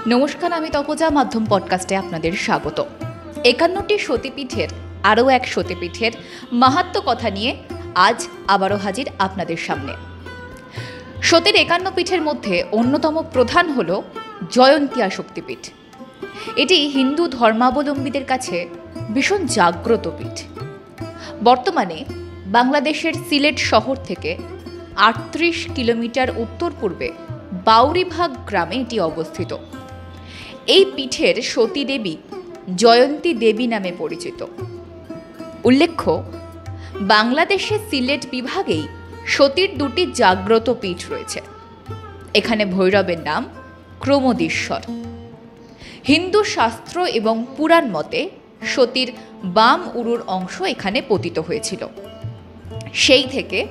নমস্কার, আমি তপজা মাধ্যম পডকাস্টে আপনাদের স্বাগত। 51টি সতীপীঠের আরও এক সতীপীঠের মাহাত্ম্য কথা নিয়ে আজ আবারও হাজির আপনাদের সামনে। সতীর 51 পীঠের মধ্যে অন্যতম প্রধান হল জয়ন্তিয়া শক্তিপীঠ। এটি হিন্দু ধর্মাবলম্বীদের কাছে ভীষণ জাগ্রত পীঠ। বর্তমানে বাংলাদেশের সিলেট শহর থেকে 38 কিলোমিটার উত্তর পূর্বে বাউরিভাগ গ্রামে এটি অবস্থিত। এই পীঠের সতী দেবী জয়ন্তী দেবী নামে পরিচিত। উল্লেখ্য, বাংলাদেশের সিলেট বিভাগেই সতীর দুটি জাগ্রত পীঠ রয়েছে। এখানে ভৈরবের নাম ক্রমদীশ্বর। হিন্দু শাস্ত্র এবং পুরাণ মতে সতীর বাম উরুর অংশ এখানে পতিত হয়েছিল। সেই থেকে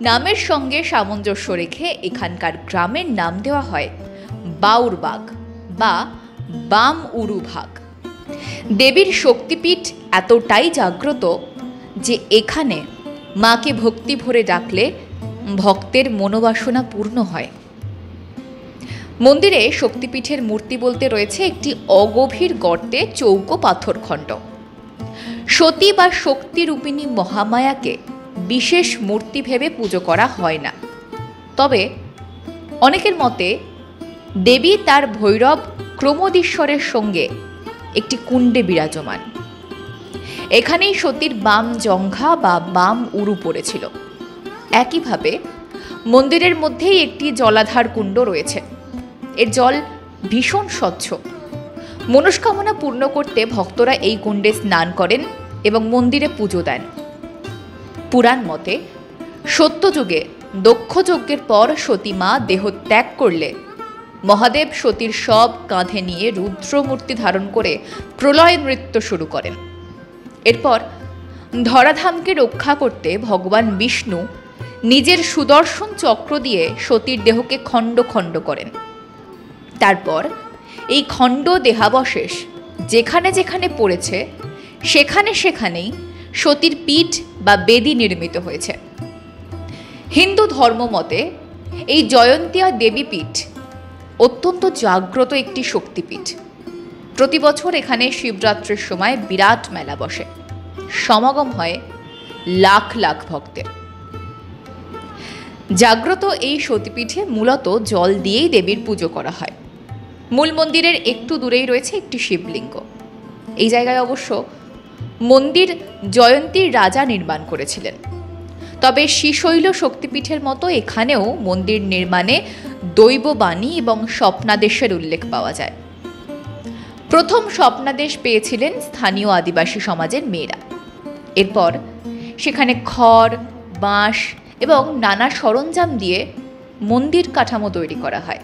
নামের সঙ্গে সামঞ্জস্য রেখে এখানকার গ্রামের নাম দেওয়া হয় বাউরবাগ বা বাম উরু ভাগ। দেবীর শক্তিপীঠ এতটাই জাগ্রত যে এখানে মাকে ভক্তি ভরে ডাকলে ভক্তের মনোবাসনা পূর্ণ হয়। মন্দিরে শক্তিপীঠের মূর্তি বলতে রয়েছে একটি অগভীর গর্তে চৌকো পাথরখণ্ড। সতী বা শক্তিরূপিণী মহামায়াকে বিশেষ মূর্তি ভেবে পুজো করা হয় না। তবে অনেকের মতে দেবী তার ভৈরব ক্রমদীশ্বরের সঙ্গে একটি কুণ্ডে বিরাজমান। এখানেই সতীর বাম জঙ্ঘা বা বাম উরু পড়েছিল। একইভাবে মন্দিরের মধ্যেই একটি জলাধার কুণ্ড রয়েছে। এর জল ভীষণ স্বচ্ছ। মনস্কামনা পূর্ণ করতে ভক্তরা এই কুণ্ডে স্নান করেন এবং মন্দিরে পুজো দেন। পুরাণ মতে সত্যযুগে দক্ষ যজ্ঞের পর সতী মা দেহ ত্যাগ করলে মহাদেব সতীর সব কাঁধে নিয়ে রুদ্রমূর্তি ধারণ করে প্রলয় নৃত্য শুরু করেন। এরপর ধরাধামকে রক্ষা করতে ভগবান বিষ্ণু নিজের সুদর্শন চক্র দিয়ে সতীর দেহকে খণ্ড খণ্ড করেন। তারপর এই খণ্ড দেহাবশেষ যেখানে যেখানে পড়েছে সেখানে সেখানেই সতীর পীঠ বা বেদী নির্মিত হয়েছে। হিন্দু ধর্মমতে এই জয়ন্তিয়া দেবী পীঠ অত্যন্ত জাগ্রত একটি শক্তিপীঠ। প্রতি বছর এখানে শিবরাত্রির সময় বিরাট মেলা বসে। সমাগম হয় লাখ লাখ ভক্তের। জাগ্রত এই সতীপীঠে মূলত জল দিয়েই দেবীর পুজো করা হয়। মূল মন্দিরের একটু দূরেই রয়েছে একটি শিবলিঙ্গ। এই জায়গায় অবশ্য মন্দির জয়ন্তীর রাজা নির্মাণ করেছিলেন। তবে শ্রীশৈল শক্তিপীঠের মতো এখানেও মন্দির নির্মাণে দৈববাণী এবং স্বপ্নাদেশের উল্লেখ পাওয়া যায়। প্রথম স্বপ্নাদেশ পেয়েছিলেন স্থানীয় আদিবাসী সমাজের মেয়েরা। এরপর সেখানে খড়, বাঁশ এবং নানা সরঞ্জাম দিয়ে মন্দির কাঠামো তৈরি করা হয়।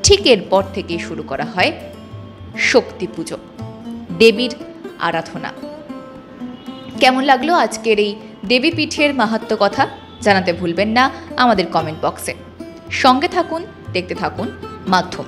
ঠিক এরপর থেকেই শুরু করা হয় শক্তি পুজো, দেবীর আরাধনা। কেমন লাগলো আজকের এই দেবীপীঠের মাহাত্ম্য কথা জানাতে ভুলবেন না আমাদের কমেন্ট বক্সে। সঙ্গে থাকুন, দেখতে থাকুন মাধ্যম।